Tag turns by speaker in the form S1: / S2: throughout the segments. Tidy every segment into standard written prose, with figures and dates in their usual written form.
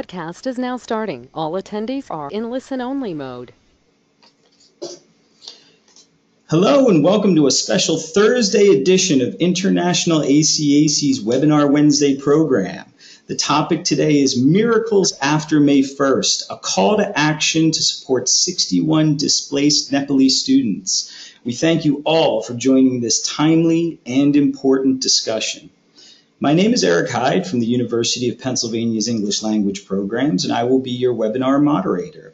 S1: broadcast is now starting. All attendees are in listen-only mode.
S2: Hello and welcome to a special Thursday edition of International ACAC's Webinar Wednesday program. The topic today is Miracles After May 1st, a call to action to support 61 displaced Nepalese students. We thank you all for joining this timely and important discussion. My name is Eric Hyde from the University of Pennsylvania's English Language Programs, and I will be your webinar moderator.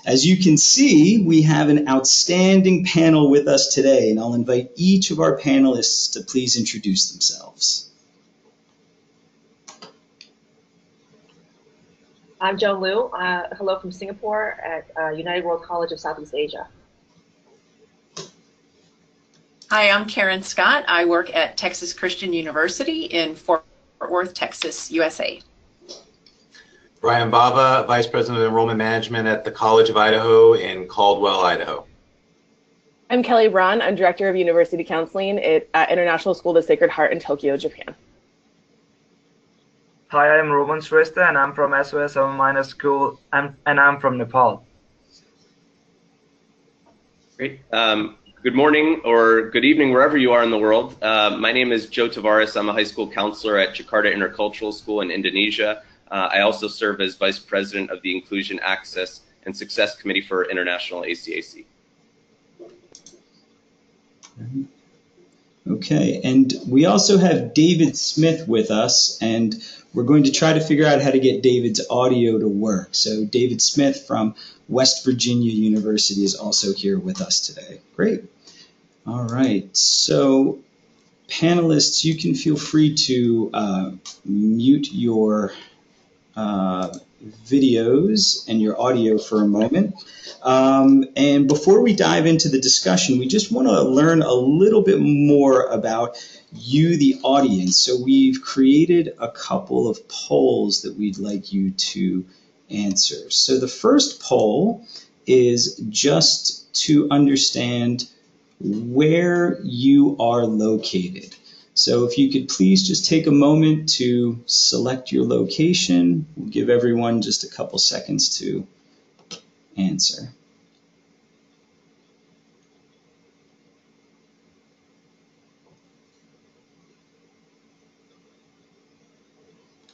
S2: As you can see, we have an outstanding panel with us today, and I'll invite each of our panelists to please introduce themselves.
S3: I'm Jo Liu. Hello from Singapore at United World College of Southeast Asia.
S4: Hi, I'm Karen Scott. I work at Texas Christian University in Fort Worth, Texas, USA.
S5: Brian Bava, Vice President of Enrollment Management at the College of Idaho in Caldwell, Idaho.
S6: I'm Kelly Braun. I'm Director of University Counseling at International School of the Sacred Heart in Tokyo, Japan.
S7: Hi, I'm Roman Shrestha, and I'm from SOS Minor School, and I'm from Nepal.
S8: Great. Good morning or good evening, wherever you are in the world. My name is Joe Tavares. I'm a high school counselor at Jakarta Intercultural School in Indonesia. I also serve as Vice President of the Inclusion, Access, and Success Committee for International ACAC.
S2: Okay, and we also have David Smith with us, and we're going to try to figure out how to get David's audio to work. So David Smith from West Virginia University is also here with us today. Great. All right, so panelists, you can feel free to mute your videos and your audio for a moment. And before we dive into the discussion, we just want to learn a little bit more about you, the audience. So we've created a couple of polls that we'd like you to answer. So the first poll is just to understand where you are located. So if you could please just take a moment to select your location. We'll give everyone just a couple seconds to answer.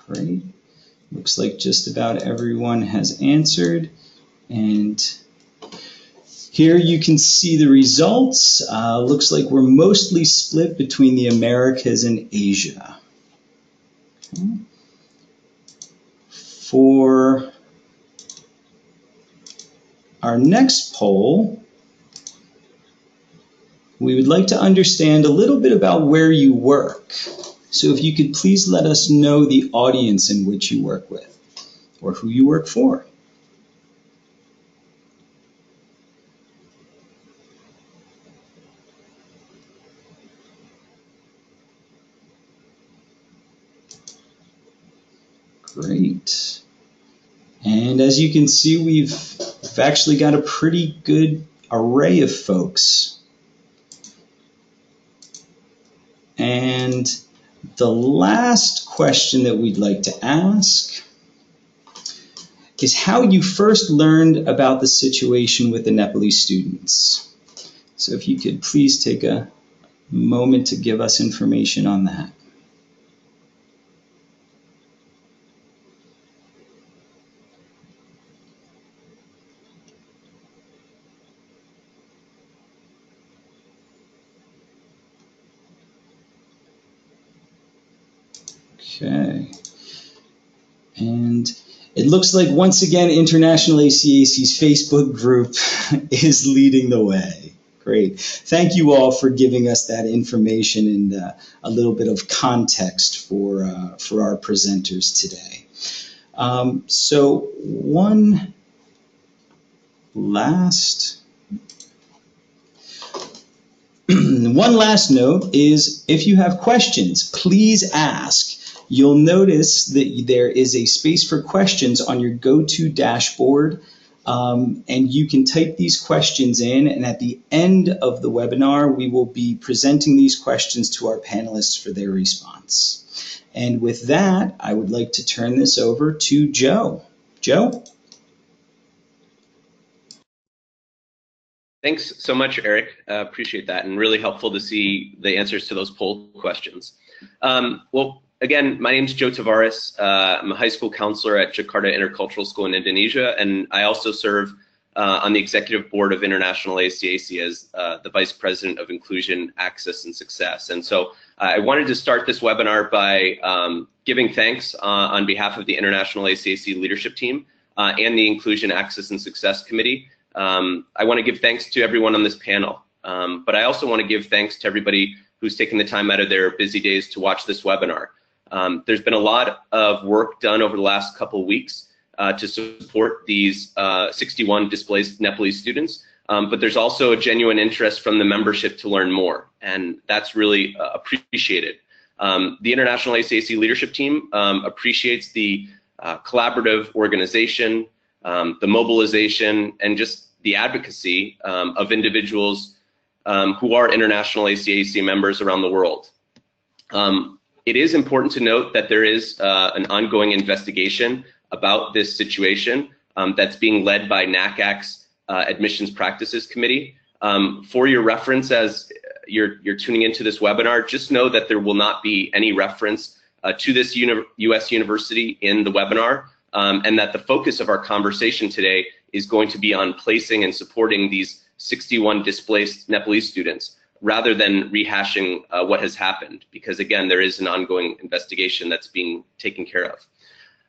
S2: Great. Looks like just about everyone has answered. And here you can see the results. Looks like we're mostly split between the Americas and Asia. Okay. For our next poll, we would like to understand a little bit about where you work. So if you could please let us know the audience in which you work with or who you work for. Great. And as you can see, we've actually got a pretty good array of folks. And the last question that we'd like to ask is how you first learned about the situation with the Nepalese students. So if you could please take a moment to give us information on that. Okay, and it looks like once again International ACAC's Facebook group is leading the way. Great. Thank you all for giving us that information and a little bit of context for our presenters today. So one last note is if you have questions, please ask. You'll notice that there is a space for questions on your go-to dashboard, and you can type these questions in, and at the end of the webinar, we will be presenting these questions to our panelists for their response. And with that, I would like to turn this over to Joe. Joe?
S8: Thanks so much, Eric. Appreciate that, and really helpful to see the answers to those poll questions. Well, again, my name is Joe Tavares. I'm a high school counselor at Jakarta Intercultural School in Indonesia, and I also serve on the executive board of International ACAC as the Vice President of Inclusion, Access, and Success. And so I wanted to start this webinar by giving thanks on behalf of the International ACAC leadership team and the Inclusion, Access, and Success Committee. I want to give thanks to everyone on this panel, but I also want to give thanks to everybody who's taken the time out of their busy days to watch this webinar. There's been a lot of work done over the last couple of weeks to support these 61 displaced Nepalese students, but there's also a genuine interest from the membership to learn more, and that's really appreciated. The International ACAC leadership team appreciates the collaborative organization, the mobilization, and just the advocacy of individuals who are International ACAC members around the world. It is important to note that there is an ongoing investigation about this situation that's being led by NACAC's Admissions Practices Committee. For your reference, as you're tuning into this webinar, just know that there will not be any reference to this U.S. university in the webinar, and that the focus of our conversation today is going to be on placing and supporting these 61 displaced Nepalese students, rather than rehashing what has happened, because again, there is an ongoing investigation that's being taken care of.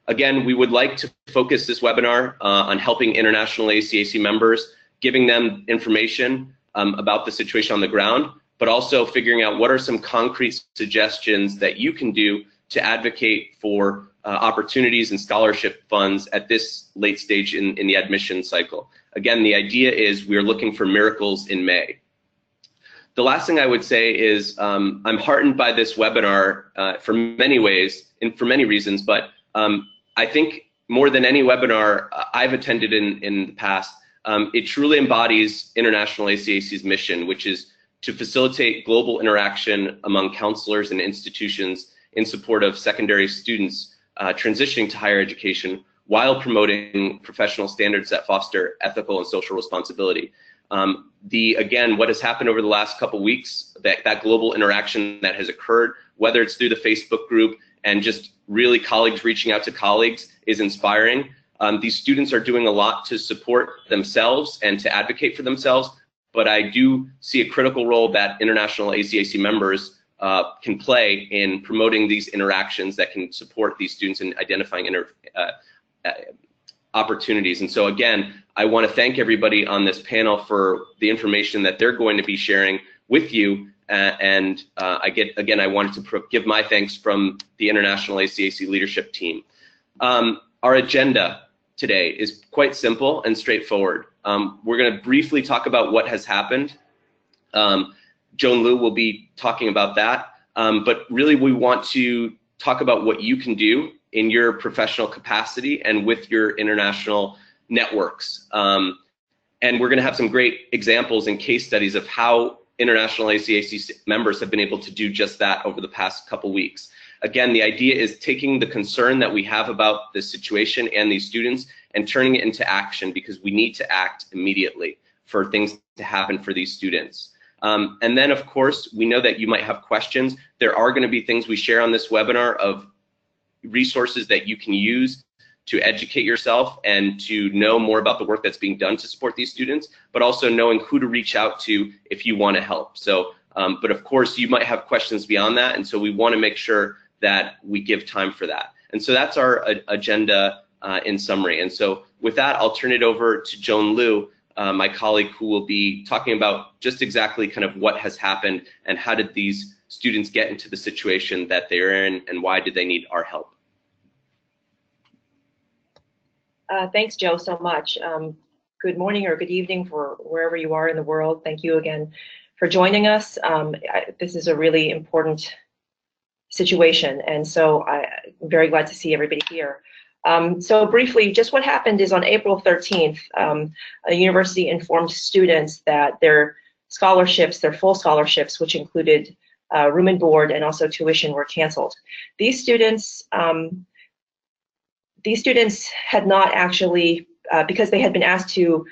S8: Again, we would like to focus this webinar on helping International ACAC members, giving them information about the situation on the ground, but also figuring out what are some concrete suggestions that you can do to advocate for opportunities and scholarship funds at this late stage in the admission cycle. Again, the idea is we're looking for miracles in May. The last thing I would say is I'm heartened by this webinar for many ways and for many reasons, but I think more than any webinar I've attended in the past, it truly embodies International ACAC's mission, which is to facilitate global interaction among counselors and institutions in support of secondary students transitioning to higher education while promoting professional standards that foster ethical and social responsibility. Again, what has happened over the last couple weeks, that global interaction that has occurred, whether it's through the Facebook group and just really colleagues reaching out to colleagues, is inspiring. These students are doing a lot to support themselves and to advocate for themselves, but I do see a critical role that International ACAC members can play in promoting these interactions that can support these students in identifying opportunities. And so again, I want to thank everybody on this panel for the information that they're going to be sharing with you. I wanted to give my thanks from the International ACAC leadership team. Our agenda today is quite simple and straightforward. We're going to briefly talk about what has happened. Joan Liu will be talking about that, but really we want to talk about what you can do in your professional capacity and with your international networks. And we're going to have some great examples and case studies of how International ACAC members have been able to do just that over the past couple weeks. Again, the idea is taking the concern that we have about this situation and these students and turning it into action, because we need to act immediately for things to happen for these students. And then, of course, we know that you might have questions. There are going to be things we share on this webinar of resources that you can use to educate yourself and to know more about the work that's being done to support these students, but also knowing who to reach out to if you want to help. So, but of course, you might have questions beyond that, and so we want to make sure that we give time for that. And so that's our agenda in summary. And so with that, I'll turn it over to Joan Liu, my colleague, who will be talking about just exactly kind of what has happened and how did these students get into the situation that they're in and why did they need our help.
S3: Thanks, Joe, so much. Good morning or good evening for wherever you are in the world. Thank you again for joining us. This is a really important situation, and so I'm very glad to see everybody here. So briefly, just what happened is on April 13th, a university informed students that their scholarships, their full scholarships, which included room and board and also tuition, were canceled. These students these students had not actually, because they had been asked to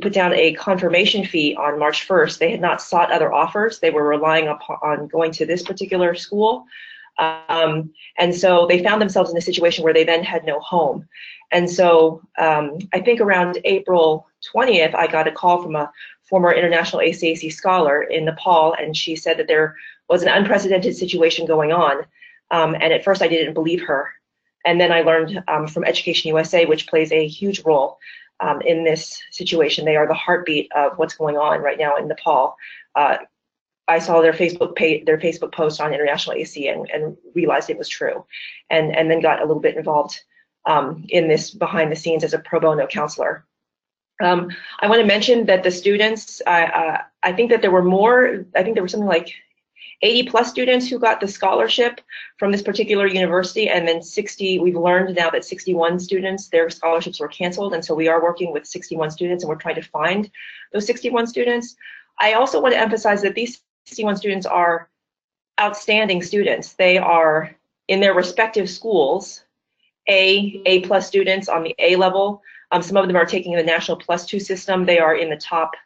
S3: put down a confirmation fee on March 1st, they had not sought other offers. They were relying on going to this particular school. And so they found themselves in a situation where they then had no home. And so I think around April 20th, I got a call from a former International ACAC scholar in Nepal, and she said that there was an unprecedented situation going on. And at first I didn't believe her. And then I learned from Education USA, which plays a huge role in this situation. They are the heartbeat of what's going on right now in Nepal. I saw their Facebook post on International AC and realized it was true, and then got a little bit involved in this behind the scenes as a pro bono counselor. I want to mention that the students, I think that there were more, I think there were something like 80 plus students who got the scholarship from this particular university, and then 60, we've learned now that 61 students, their scholarships were canceled, and so we are working with 61 students and we're trying to find those 61 students. I also want to emphasize that these 61 students are outstanding students. They are in their respective schools, A plus students on the A level. Some of them are taking the National +2 system. They are in the top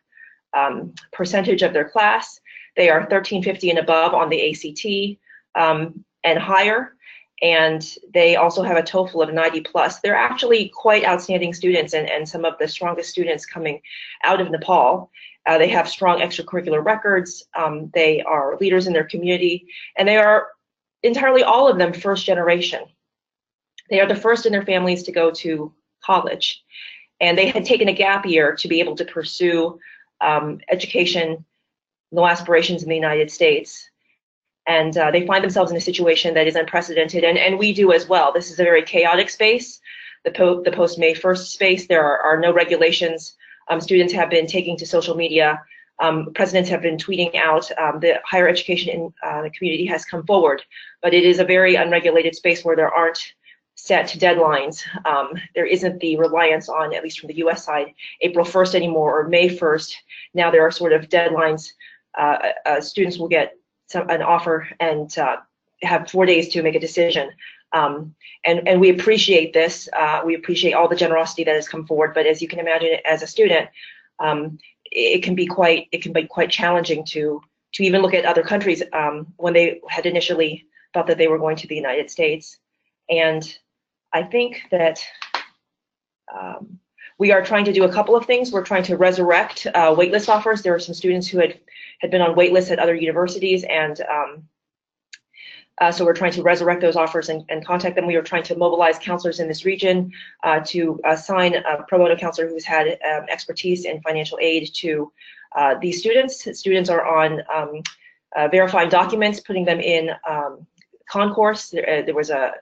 S3: percentage of their class. They are 1350 and above on the ACT and higher. And they also have a TOEFL of 90 plus. They're actually quite outstanding students and some of the strongest students coming out of Nepal. They have strong extracurricular records. They are leaders in their community, and they are entirely all of them first generation. They are the first in their families to go to college, and they had taken a gap year to be able to pursue education, no aspirations in the United States. And they find themselves in a situation that is unprecedented, and we do as well. This is a very chaotic space. The post-May 1st space, there are no regulations. Students have been taking to social media. Presidents have been tweeting out. The higher education in the community has come forward, but it is a very unregulated space where there aren't set deadlines. There isn't the reliance on, at least from the US side, April 1st anymore or May 1st. Now there are sort of deadlines. Students will get an offer and have 4 days to make a decision. And we appreciate this. We appreciate all the generosity that has come forward. But as you can imagine, as a student, it can be quite challenging to even look at other countries when they had initially thought that they were going to the United States. And I think that we are trying to do a couple of things. We're trying to resurrect waitlist offers. There are some students who had been on waitlists at other universities, and so we're trying to resurrect those offers and contact them. We are trying to mobilize counselors in this region to assign a pro bono counselor who's had expertise in financial aid to these students. Students are on verifying documents, putting them in concourse. There was a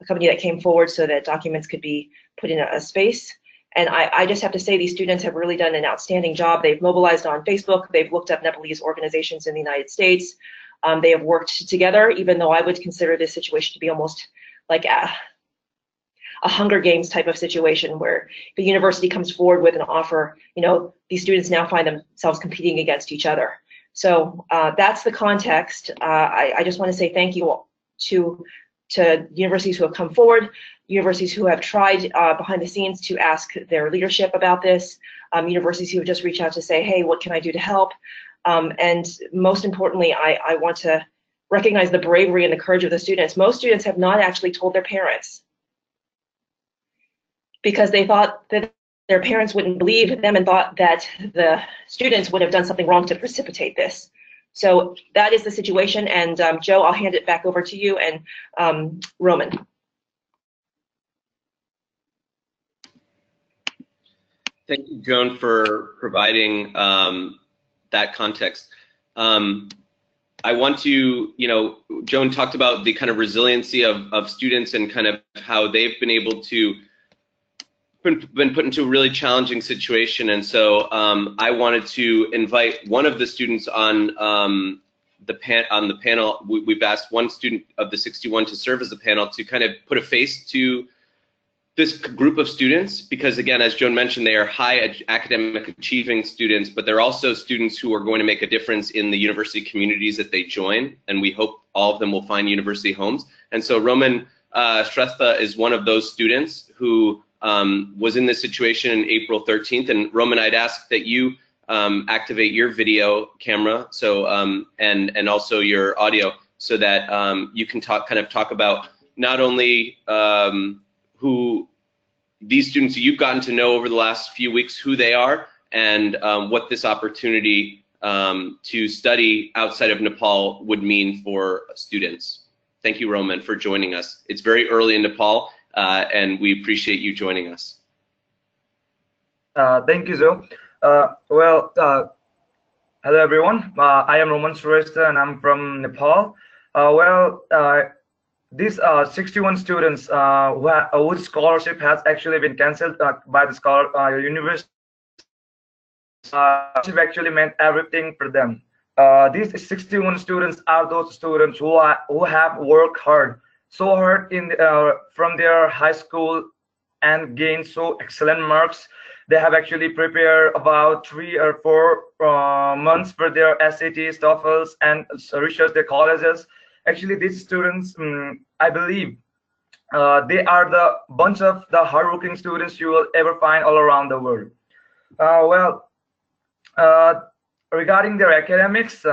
S3: company that came forward so that documents could be put in a space. And I just have to say these students have really done an outstanding job. They've mobilized on Facebook. They've looked up Nepalese organizations in the United States. They have worked together, even though I would consider this situation to be almost like a Hunger Games type of situation where the university comes forward with an offer. You know, these students now find themselves competing against each other. So that's the context. I just want to say thank you to universities who have come forward, universities who have tried behind the scenes to ask their leadership about this, universities who have just reached out to say, hey, what can I do to help? And most importantly, I want to recognize the bravery and the courage of the students. Most students have not actually told their parents because they thought that their parents wouldn't believe them and thought that the students would have done something wrong to precipitate this. So that is the situation. And Joe, I'll hand it back over to you, and Roman.
S8: Thank you, Joan, for providing that context. I want to, Joan talked about the kind of resiliency of students and kind of how they've been able to been put into a really challenging situation. And so I wanted to invite one of the students on the panel. We've asked one student of the 61 to serve as the panel to kind of put a face to this group of students, because again, as Joan mentioned, they are high academic achieving students, but they're also students who are going to make a difference in the university communities that they join, and we hope all of them will find university homes. And so Roman, Shrestha is one of those students who was in this situation in April 13th. And Roman, I'd ask that you activate your video camera, so and also your audio, so that you can kind of talk about not only who these students you've gotten to know over the last few weeks, who they are, and what this opportunity to study outside of Nepal would mean for students. Thank you, Roman, for joining us. It's very early in Nepal, and we appreciate you joining us.
S7: Thank you, Joe. Hello everyone. I am Roman Shrestha and I'm from Nepal. These 61 students whose scholarship has actually been cancelled by the university actually meant everything for them. These 61 students are those students who have worked so hard from their high school and gained so excellent marks. They have actually prepared about 3 or 4 months for their SATs, TOEFLs, and research their colleges. Actually, these students, I believe, they are the bunch of the hardworking students you will ever find all around the world. Regarding their academics,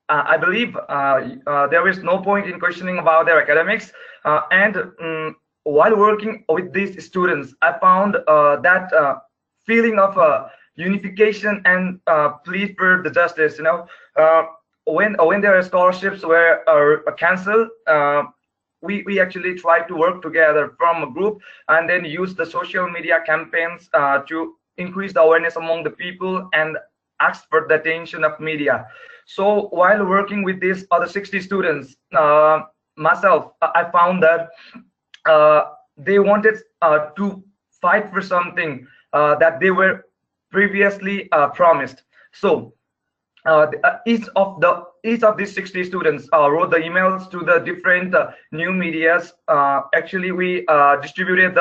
S7: I believe there is no point in questioning about their academics. While working with these students, I found that feeling of unification and plea for the justice. You know, when their scholarships were cancelled, we actually tried to work together from a group and then use the social media campaigns to increase the awareness among the people and ask for the attention of media. So while working with these other 60 students, myself, I found that they wanted to fight for something that they were previously promised. So each of these 60 students wrote the emails to the different new medias. Actually, we distributed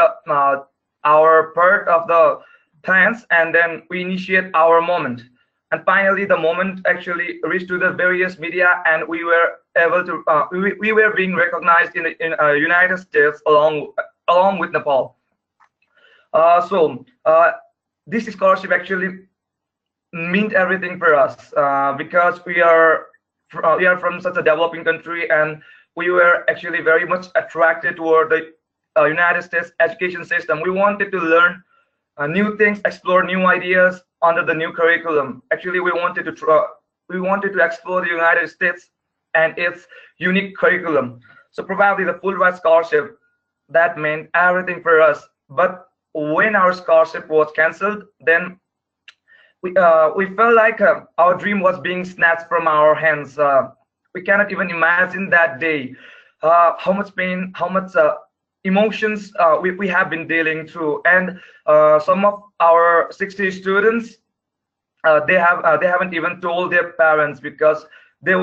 S7: our part of the plans, and then we initiate our moment. And finally, the moment actually reached to the various media, and we were able to we were being recognized in United States along with Nepal. This scholarship actually meant everything for us because we are from such a developing country, and we were actually very much attracted toward the United States education system. We wanted to learn new things, explore new ideas under the new curriculum. Actually, we wanted to explore the United States and its unique curriculum. So probably the Fulbright scholarship, that meant everything for us. But when our scholarship was cancelled, then we felt like our dream was being snatched from our hands. We cannot even imagine that day, how much pain, how much emotions we have been dealing through. And some of our 60 students, they haven't even told their parents because they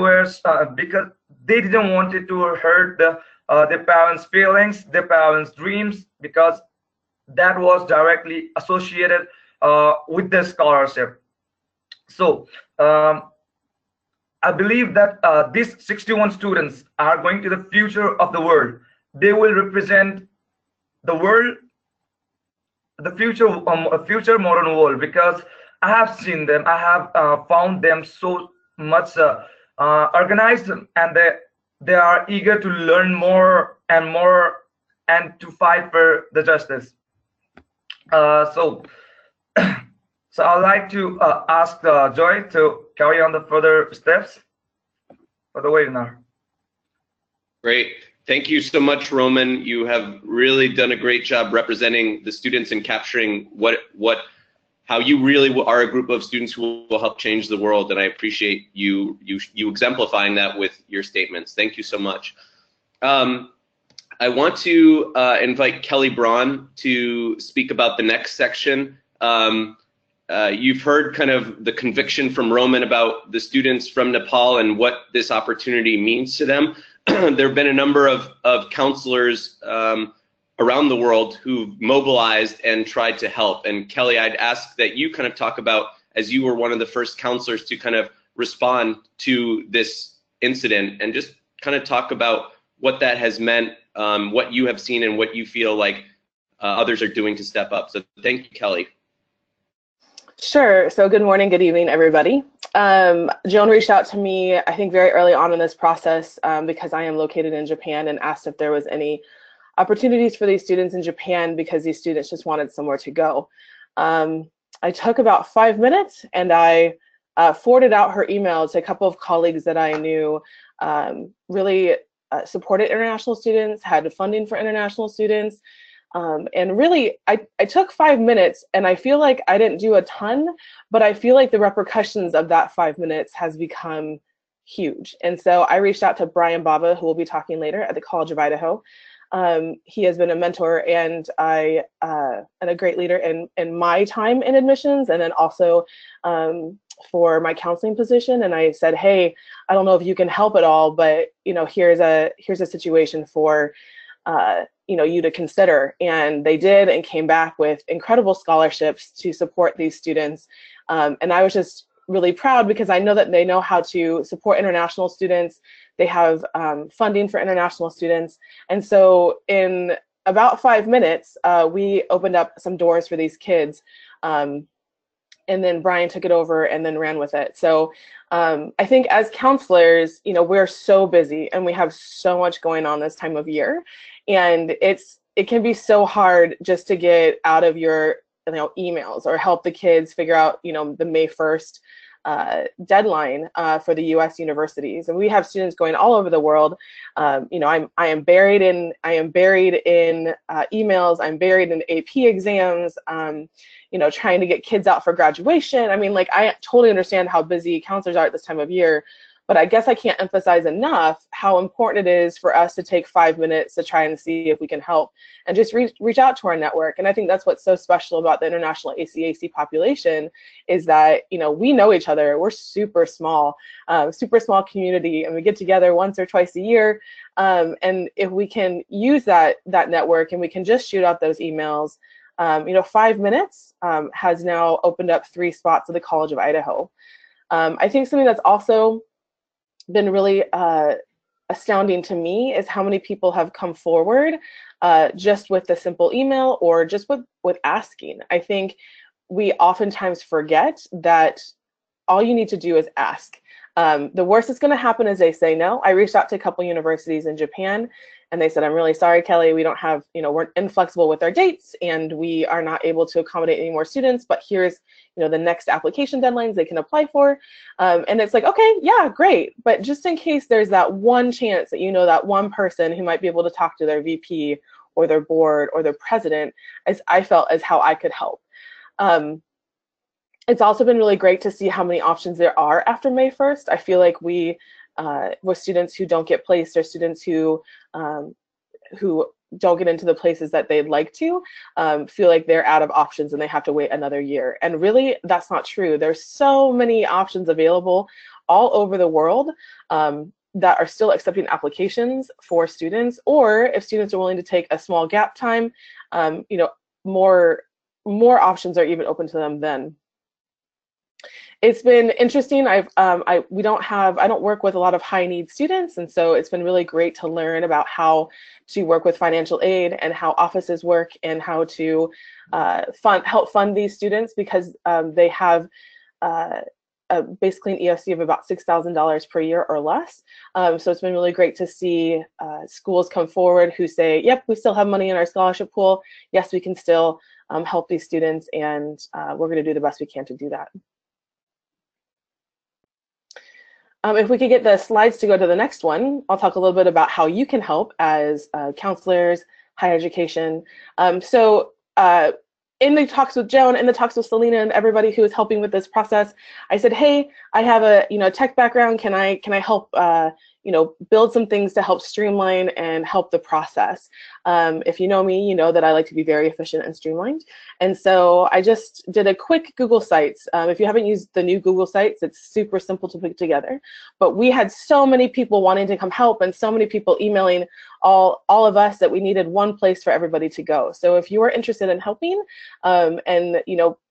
S7: didn't want it to hurt their parents' feelings, their parents' dreams, because that was directly associated with the scholarship. So I believe that these 61 students are going to the future of the world. They will represent the world, the future modern world, because I have seen them. I have found them so much organized, and they are eager to learn more and to fight for the justice. So I'd like to ask Joy to carry on the further steps for the webinar.
S8: Great. Thank you so much, Roman. You have really done a great job representing the students and capturing how you really are a group of students who will help change the world, and I appreciate you exemplifying that with your statements. Thank you so much. I want to invite Kelly Braun to speak about the next section. You've heard kind of the conviction from Roman about the students from Nepal and what this opportunity means to them. There have been a number of counselors around the world who've mobilized and tried to help. And Kelly, I'd ask that you kind of talk about, as you were one of the first counselors to kind of respond to this incident, and just kind of talk about what that has meant what you have seen and what you feel like others are doing to step up. So thank you, Kelly.
S6: Sure. So good morning, good evening, everybody. Joan reached out to me, I think, very early on in this process because I am located in Japan, and asked if there was any opportunities for these students in Japan because these students just wanted somewhere to go. I took about 5 minutes, and I forwarded out her email to a couple of colleagues that I knew really supported international students, had funding for international students. And really, I took 5 minutes, and I feel like I didn't do a ton, but I feel like the repercussions of that 5 minutes has become huge. And so I reached out to Brian Baba, who will be talking later, at the College of Idaho. He has been a mentor and a great leader in my time in admissions, and then also for my counseling position. And I said, hey, I don't know if you can help at all, but here's a situation for you to consider. And they did, and came back with incredible scholarships to support these students. And I was just really proud because I know that they know how to support international students. They have funding for international students. And so in about 5 minutes, we opened up some doors for these kids. And then Brian took it over and then ran with it. So I think as counselors, we're so busy and we have so much going on this time of year. And it can be so hard just to get out of your emails or help the kids figure out the May 1st deadline for the U.S. universities. And we have students going all over the world. I am buried in emails. I'm buried in AP exams. Trying to get kids out for graduation. I mean, I totally understand how busy counselors are at this time of year, but I guess I can't emphasize enough how important it is for us to take 5 minutes to try and see if we can help and just reach out to our network. And I think that's what's so special about the International ACAC population is that, we know each other. We're super small community, and we get together once or twice a year. And if we can use that network and we can just shoot out those emails, 5 minutes has now opened up 3 spots at the College of Idaho. I think something that's also been really astounding to me is how many people have come forward just with the simple email or just with asking. I think we oftentimes forget that all you need to do is ask. The worst that's going to happen is they say no. I reached out to a couple universities in Japan, and they said, I'm really sorry, Kelly, we don't have, we're inflexible with our dates, and we are not able to accommodate any more students, but here's, the next application deadlines they can apply for. And it's like, okay, yeah, great. But just in case there's that one chance that that one person who might be able to talk to their VP or their board or their president, as I felt as how I could help. It's also been really great to see how many options there are after May 1st. I feel like with students who don't get placed or students who don't get into the places that they'd like to, feel like they're out of options and they have to wait another year. And really, that's not true. There's so many options available all over the world that are still accepting applications for students, or if students are willing to take a small gap time, more options are even open to them then. It's been interesting. I don't work with a lot of high need students, and so it's been really great to learn about how to work with financial aid and how offices work and how to help fund these students, because they have basically an EFC of about $6,000 per year or less. So it's been really great to see schools come forward who say, yep, we still have money in our scholarship pool. Yes, we can still help these students, and we're going to do the best we can to do that. If we could get the slides to go to the next one, I'll talk a little bit about how you can help as counselors, higher education. In the talks with Joan, in the talks with Selena, and everybody who is helping with this process, I said, hey, I have a tech background. Can I help build some things to help streamline and help the process? If you know me, you know that I like to be very efficient and streamlined. And so I just did a quick Google Sites. If you haven't used the new Google Sites, it's super simple to put together. But we had so many people wanting to come help and so many people emailing all of us that we needed one place for everybody to go. So if you are interested in helping and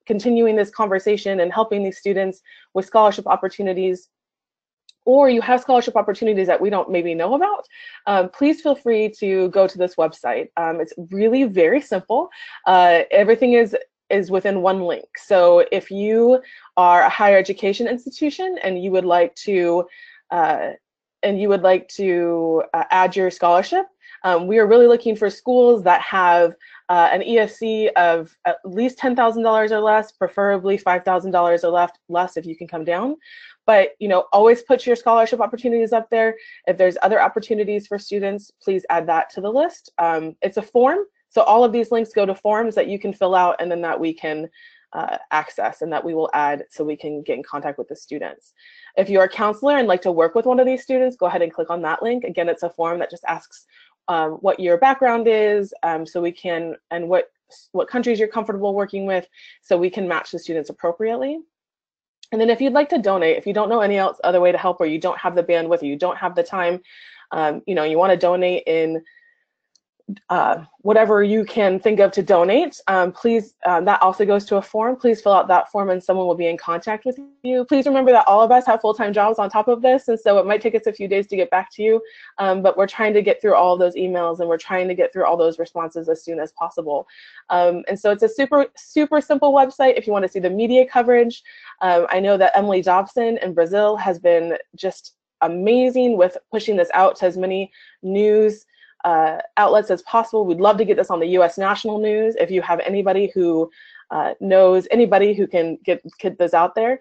S6: continuing this conversation and helping these students with scholarship opportunities, or you have scholarship opportunities that we don't maybe know about, please feel free to go to this website. It's really very simple. Everything is within one link. So if you are a higher education institution and you would like to add your scholarship, we are really looking for schools that have an ESC of at least $10,000 or less, preferably $5,000 or less if you can come down. But always put your scholarship opportunities up there. If there's other opportunities for students, please add that to the list. It's a form, so all of these links go to forms that you can fill out and then that we can access and that we will add so we can get in contact with the students. If you're a counselor and like to work with one of these students, go ahead and click on that link. Again, it's a form that just asks what your background is, so we can, and what countries you're comfortable working with, so we can match the students appropriately. And then if you'd like to donate, if you don't know any other way to help, or you don't have the bandwidth, or you don't have the time, you want to donate in whatever you can think of to donate, please, that also goes to a form. Please fill out that form and someone will be in contact with you. Please remember that all of us have full-time jobs on top of this, and so it might take us a few days to get back to you, but we're trying to get through all of those emails and we're trying to get through all those responses as soon as possible. And so it's a super simple website if you want to see the media coverage. I know that Emily Dobson in Brazil has been just amazing with pushing this out to as many news outlets as possible. We'd love to get this on the U.S. national news. If you have anybody who knows anybody who can get this out there.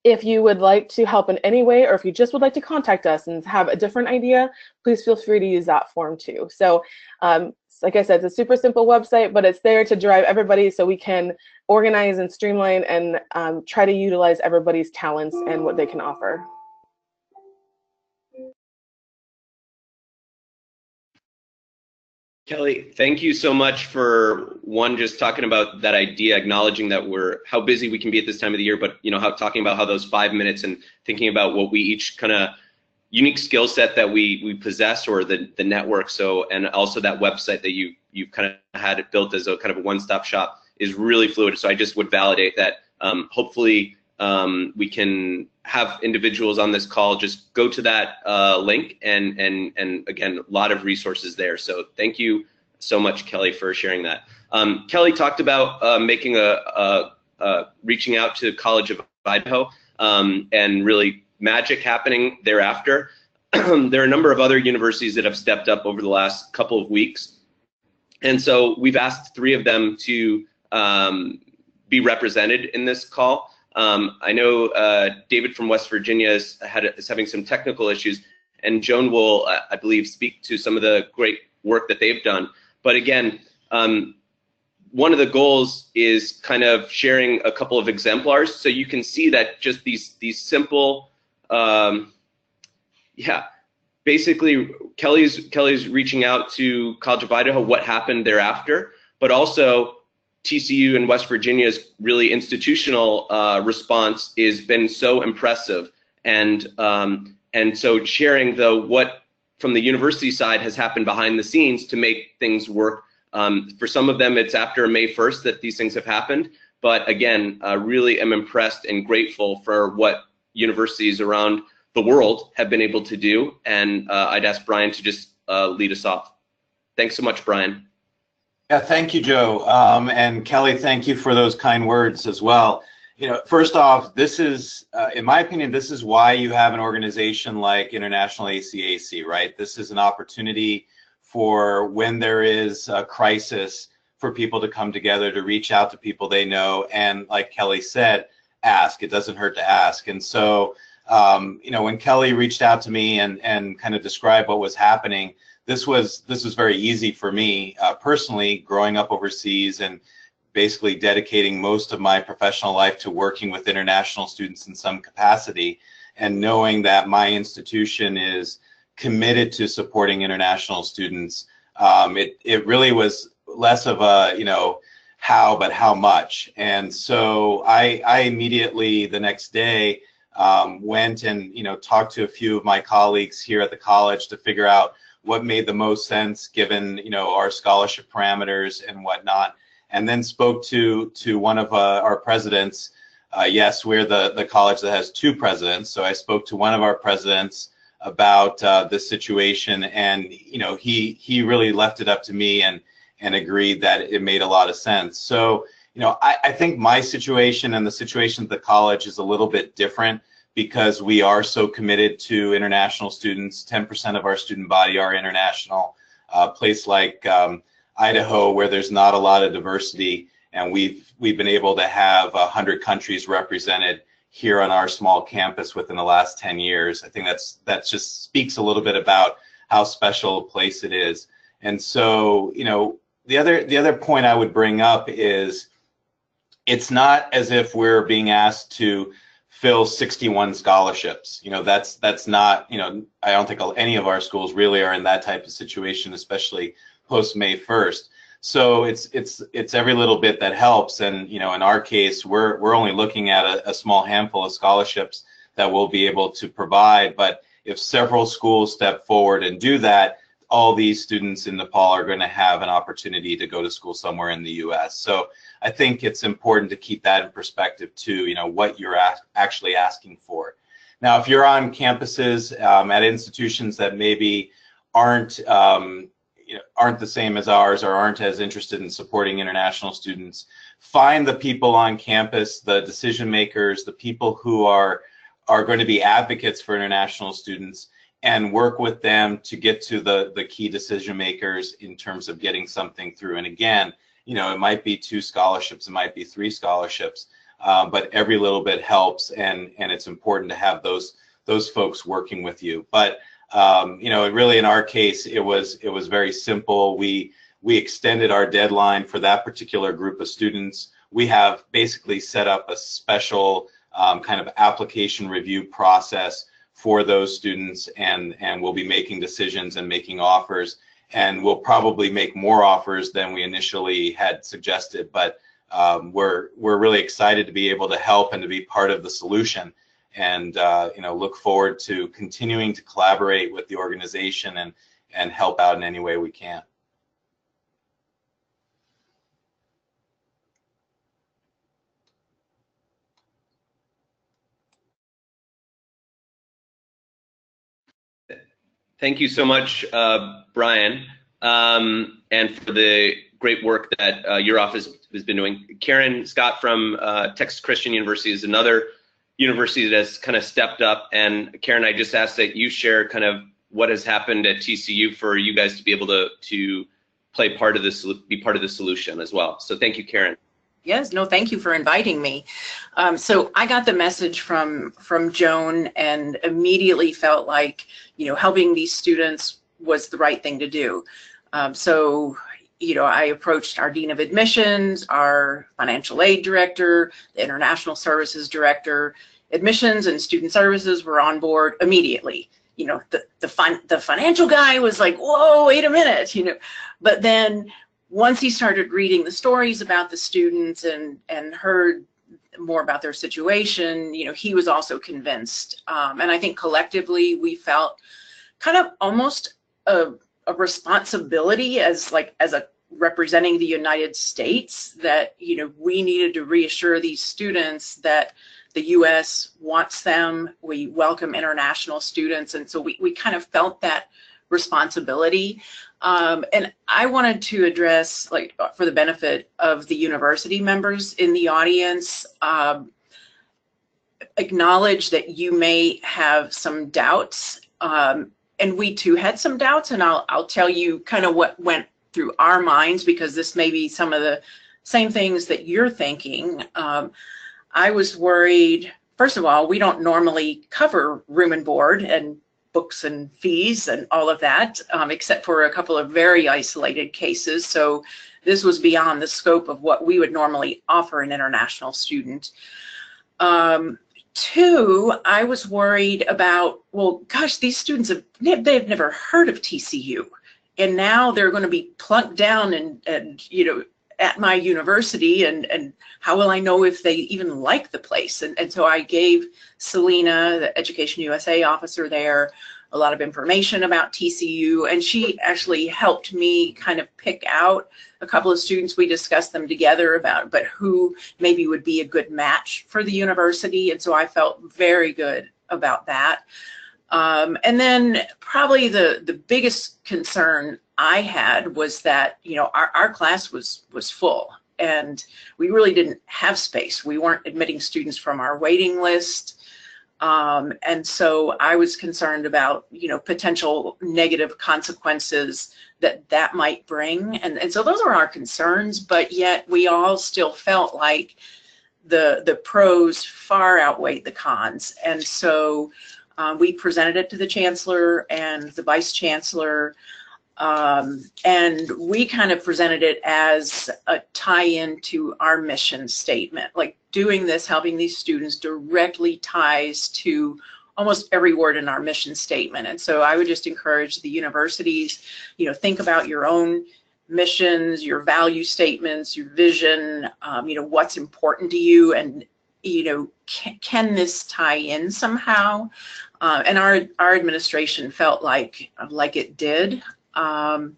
S6: If you would like to help in any way, or if you just would like to contact us and have a different idea, please feel free to use that form too. So like I said, it's a super simple website, but it's there to drive everybody so we can organize and streamline and try to utilize everybody's talents and what they can offer.
S8: Kelly, thank you so much for just talking about that idea, acknowledging that how busy we can be at this time of the year, but talking about how those 5 minutes and thinking about what we each kind of unique skill set that we possess, or the network. So, and also that website that you've kind of had it built as a kind of a one-stop shop is really fluid. So I just would validate that. Hopefully we can have individuals on this call just go to that link, and again, a lot of resources there. So thank you so much, Kelly, for sharing that. Kelly talked about making reaching out to College of Idaho and really magic happening thereafter. There are a number of other universities that have stepped up over the last couple of weeks, and so we've asked 3 of them to be represented in this call. I know David from West Virginia is having some technical issues, and Joan will, I believe, speak to some of the great work that they've done. But again, one of the goals is kind of sharing a couple of exemplars, so you can see that just these simple, basically Kelly's reaching out to College of Idaho, what happened thereafter, but also TCU and West Virginia's really institutional response has been so impressive, and so sharing what from the university side has happened behind the scenes to make things work. For some of them, it's after May 1st that these things have happened, but again, really am impressed and grateful for what universities around the world have been able to do, and I'd ask Brian to just lead us off. Thanks so much, Brian.
S5: Yeah, thank you, Joe. And Kelly, thank you for those kind words as well. First off, this is, in my opinion, this is why you have an organization like International ACAC, right? This is an opportunity for when there is a crisis for people to come together, to reach out to people they know, and like Kelly said, ask. It doesn't hurt to ask. And so, when Kelly reached out to me and kind of described what was happening, this was very easy for me personally, growing up overseas and basically dedicating most of my professional life to working with international students in some capacity, and knowing that my institution is committed to supporting international students. It really was less of a how, but how much. And so I immediately the next day went and talked to a few of my colleagues here at the college to figure out what made the most sense given our scholarship parameters and whatnot, and then spoke to one of our presidents yes, we're the college that has 2 presidents. So I spoke to one of our presidents about this situation, and he really left it up to me and agreed that it made a lot of sense. So I think my situation and the situation at the college is a little bit different because we are so committed to international students. 10% of our student body are international. A place like Idaho, where there's not a lot of diversity, and we've been able to have 100 countries represented here on our small campus within the last 10 years. I think that just speaks a little bit about how special a place it is. And so, the other point I would bring up is it's not as if we're being asked to fill 61 scholarships. That's not, I don't think any of our schools really are in that type of situation, especially post May 1st. So it's every little bit that helps, and in our case, we're only looking at a small handful of scholarships that we'll be able to provide. But if several schools step forward and do that, all these students in Nepal are going to have an opportunity to go to school somewhere in the U.S. So I think it's important to keep that in perspective too. What you're actually asking for. Now, if you're on campuses at institutions that maybe aren't the same as ours or aren't as interested in supporting international students, find the people on campus, the decision makers, the people who are going to be advocates for international students, and work with them to get to the key decision makers in terms of getting something through. And again, it might be 2 scholarships, it might be 3 scholarships, but every little bit helps, and it's important to have those folks working with you. But really in our case, it was very simple. We extended our deadline for that particular group of students. We have basically set up a special kind of application review process for those students, and we'll be making decisions and making offers, and we'll probably make more offers than we initially had suggested. But we're really excited to be able to help and to be part of the solution, and look forward to continuing to collaborate with the organization and help out in any way we can.
S8: Thank you so much, Brian, and for the great work that your office has been doing. Karen Scott from Texas Christian University is another university that has kind of stepped up. And Karen, I just asked that you share kind of what has happened at TCU for you guys to be able to play part of this, be part of the solution as well. So thank you, Karen.
S4: Yes, no, thank you for inviting me. So I got the message from Joan and immediately felt like, helping these students was the right thing to do. So I approached our Dean of Admissions, our Financial Aid Director, the International Services Director. Admissions and Student Services were on board immediately. The financial guy was like, whoa, wait a minute, But then once he started reading the stories about the students and heard more about their situation, he was also convinced. And I think collectively we felt kind of almost a responsibility as a representing the United States that, we needed to reassure these students that the U.S. wants them. We welcome international students. And so we kind of felt that responsibility. And I wanted to address, for the benefit of the university members in the audience, acknowledge that you may have some doubts. And we too had some doubts, and I'll tell you kind of what went through our minds, because this may be some of the same things that you're thinking. I was worried, first of all, we don't normally cover room and board and books and fees and all of that, except for a couple of very isolated cases. So this was beyond the scope of what we would normally offer an international student. 2, I was worried about, well, gosh, these students they've never heard of TCU, and now they're going to be plunked down and at my university, and how will I know if they even like the place? And so I gave Selena, the Education USA officer there, a lot of information about TCU, and she actually helped me kind of pick out a couple of students. We discussed them together about, but who maybe would be a good match for the university, and so I felt very good about that. And then probably the biggest concern I had was that, you know, our class was full, and we really didn't have space. We weren't admitting students from our waiting list. And so I was concerned about, you know, potential negative consequences that might bring. And so those were our concerns, but yet we all still felt like the pros far outweighed the cons. And so we presented it to the chancellor and the vice chancellor, and we kind of presented it as a tie-in to our mission statement. Like, doing this, helping these students, directly ties to almost every word in our mission statement. And so I would just encourage the universities, you know, think about your own missions, your value statements, your vision, you know, what's important to you, and, you know, can this tie in somehow? And our administration felt like it did. And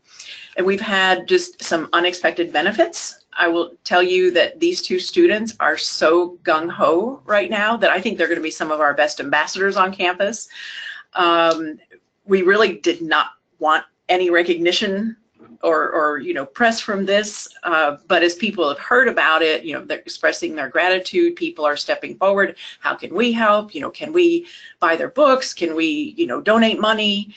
S4: we've had just some unexpected benefits. I will tell you that these two students are so gung-ho right now that I think they're going to be some of our best ambassadors on campus. We really did not want any recognition or you know, press from this, but as people have heard about it, you know, they're expressing their gratitude. People are stepping forward. How can we help? You know, can we buy their books? Can we, you know, donate money?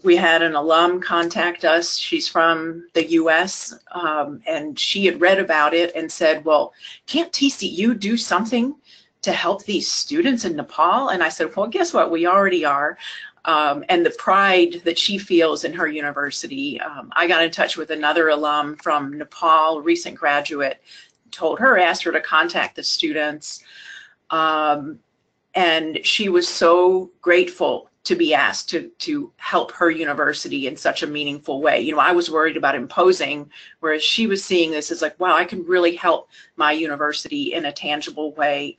S4: We had an alum contact us. She's from the US, and she had read about it and said, well, can't TCU do something to help these students in Nepal? And I said, well, guess what? We already are. And the pride that she feels in her university. I got in touch with another alum from Nepal, recent graduate, told her, asked her to contact the students. And she was so grateful to be asked to help her university in such a meaningful way. You know, I was worried about imposing, whereas she was seeing this as like, wow, I can really help my university in a tangible way.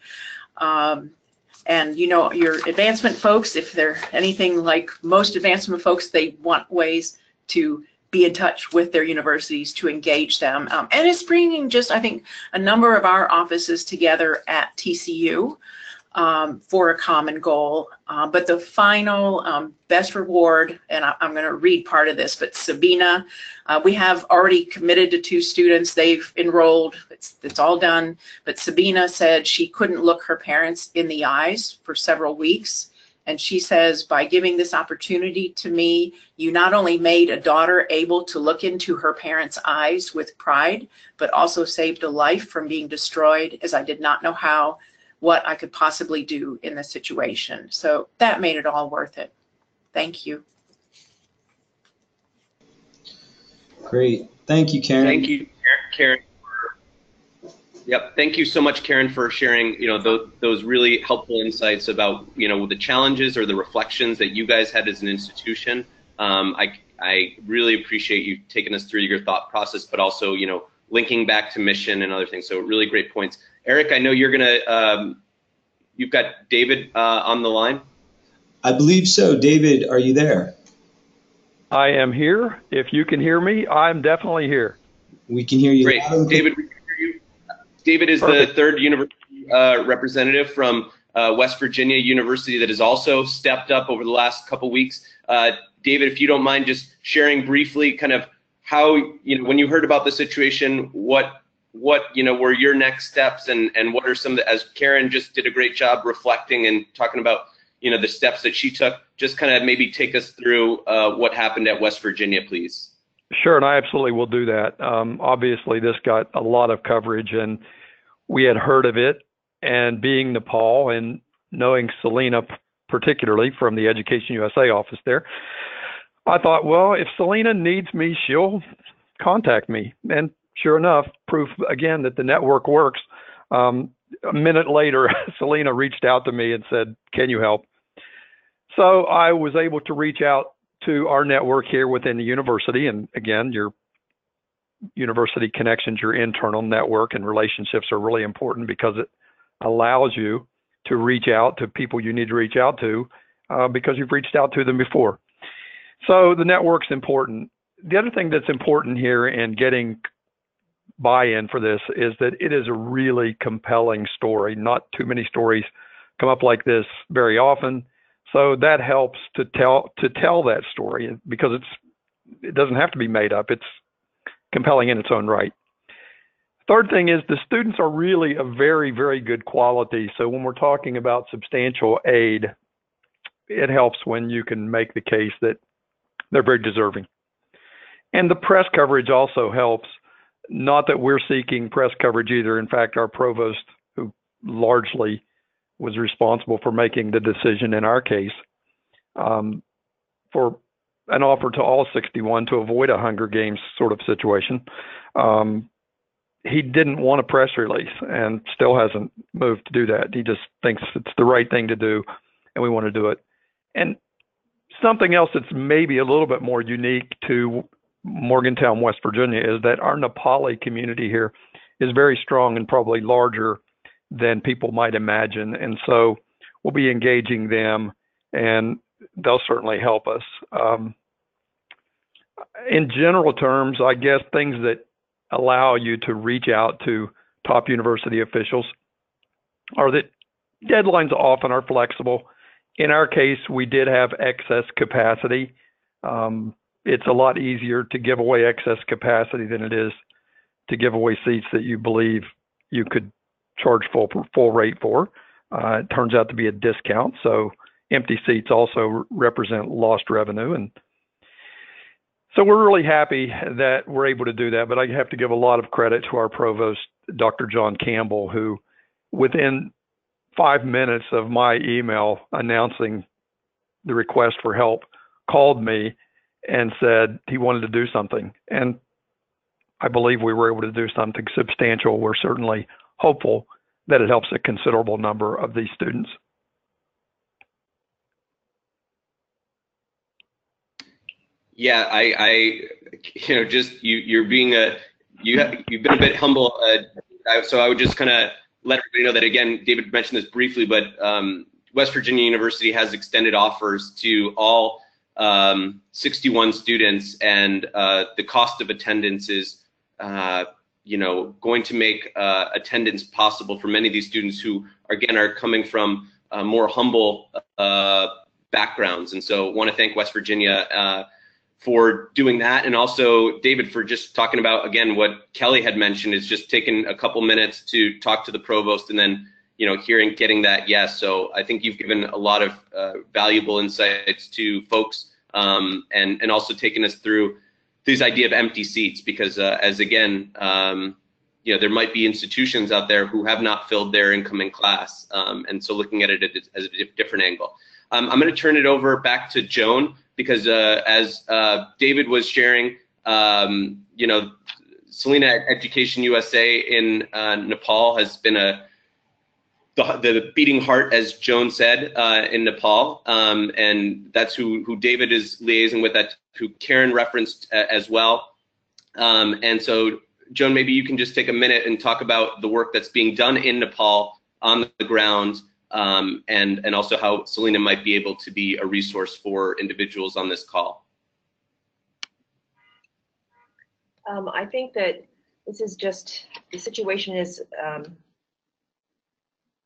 S4: And, you know, your advancement folks, if they're anything like most advancement folks, they want ways to be in touch with their universities, to engage them. And it's bringing just, I think, a number of our offices together at TCU for a common goal. But the final best reward, and I'm going to read part of this, but Sabina, we have already committed to 2 students. They've enrolled. It's all done. But Sabina said she couldn't look her parents in the eyes for several weeks. And she says, by giving this opportunity to me, you not only made a daughter able to look into her parents' eyes with pride, but also saved a life from being destroyed, as I did not know what I could possibly do in this situation. So that made it all worth it. Thank you.
S2: Great. Thank you, Karen.
S8: Thank you, Karen. Yep. Thank you so much, Karen, for sharing, you know, those really helpful insights about, you know, the challenges or the reflections that you guys had as an institution. I really appreciate you taking us through your thought process, but also, you know, linking back to mission and other things. So really great points. Eric, I know you're gonna, you've got David on the line.
S2: I believe so. David, are you there?
S9: I am here. If you can hear me, I'm definitely here.
S2: We can hear you.
S8: Great. David, we can hear you. David is Perfect. The 3rd university representative from West Virginia University that has also stepped up over the last couple weeks. David, if you don't mind just sharing briefly kind of how, you know, when you heard about the situation, what you know, were your next steps, and what are some of the, as Karen just did a great job reflecting and talking about, you know, the steps that she took, just kind of maybe take us through what happened at West Virginia, please.
S9: Sure, and I absolutely will do that. Obviously, this got a lot of coverage, and we had heard of it, and being Nepal and knowing Selena particularly from the Education USA office there, I thought, well, if Selena needs me, she'll contact me. And sure enough, proof again that the network works. A minute later, Selena reached out to me and said, can you help? So I was able to reach out to our network here within the university. And again, your university connections, your internal network and relationships are really important because it allows you to reach out to people you need to reach out to because you've reached out to them before. So the network's important. The other thing that's important here in getting buy-in for this is that it is a really compelling story. Not too many stories come up like this very often. So that helps to tell that story, because it doesn't have to be made up. It's compelling in its own right. Third thing is the students are really of very, very good quality. So when we're talking about substantial aid, it helps when you can make the case that they're very deserving. And the press coverage also helps. Not that we're seeking press coverage either. In fact, our provost, who largely was responsible for making the decision in our case, for an offer to all 61 to avoid a Hunger Games sort of situation, he didn't want a press release and still hasn't moved to do that. He just thinks it's the right thing to do, and we want to do it. And something else that's maybe a little bit more unique to Morgantown, West Virginia, is that our Nepali community here is very strong and probably larger than people might imagine. And so we'll be engaging them, and they'll certainly help us. In general terms, I guess things that allow you to reach out to top university officials are that deadlines often are flexible. In our case, we did have excess capacity. It's a lot easier to give away excess capacity than it is to give away seats that you believe you could charge full rate for. It turns out to be a discount, so empty seats also represent lost revenue. And so we're really happy that we're able to do that, but I have to give a lot of credit to our provost, Dr. John Campbell, who within 5 minutes of my email announcing the request for help called me and said he wanted to do something. And I believe we were able to do something substantial. We're certainly hopeful that it helps a considerable number of these students.
S8: Yeah, just you've been a bit humble. So I would just kind of let everybody know that, again, David mentioned this briefly, but West Virginia University has extended offers to all 61 students, and the cost of attendance is, going to make attendance possible for many of these students who, again, are coming from more humble backgrounds. And so I want to thank West Virginia for doing that, and also David for just talking about, again, what Kelly had mentioned, is just taking a couple minutes to talk to the provost and then, getting that yes. So I think you've given a lot of valuable insights to folks, and also taking us through this idea of empty seats, because as again, there might be institutions out there who have not filled their incoming class, and so looking at it as a different angle. I'm going to turn it over back to Joan, because as David was sharing, Selena Education USA in Nepal has been the beating heart, as Joan said, in Nepal, and that's who David is liaising with, that who Karen referenced as well. And so, Joan, maybe you can just take a minute and talk about the work that's being done in Nepal on the ground, and also how Selena might be able to be a resource for individuals on this call.
S3: I think that this is just, the situation is,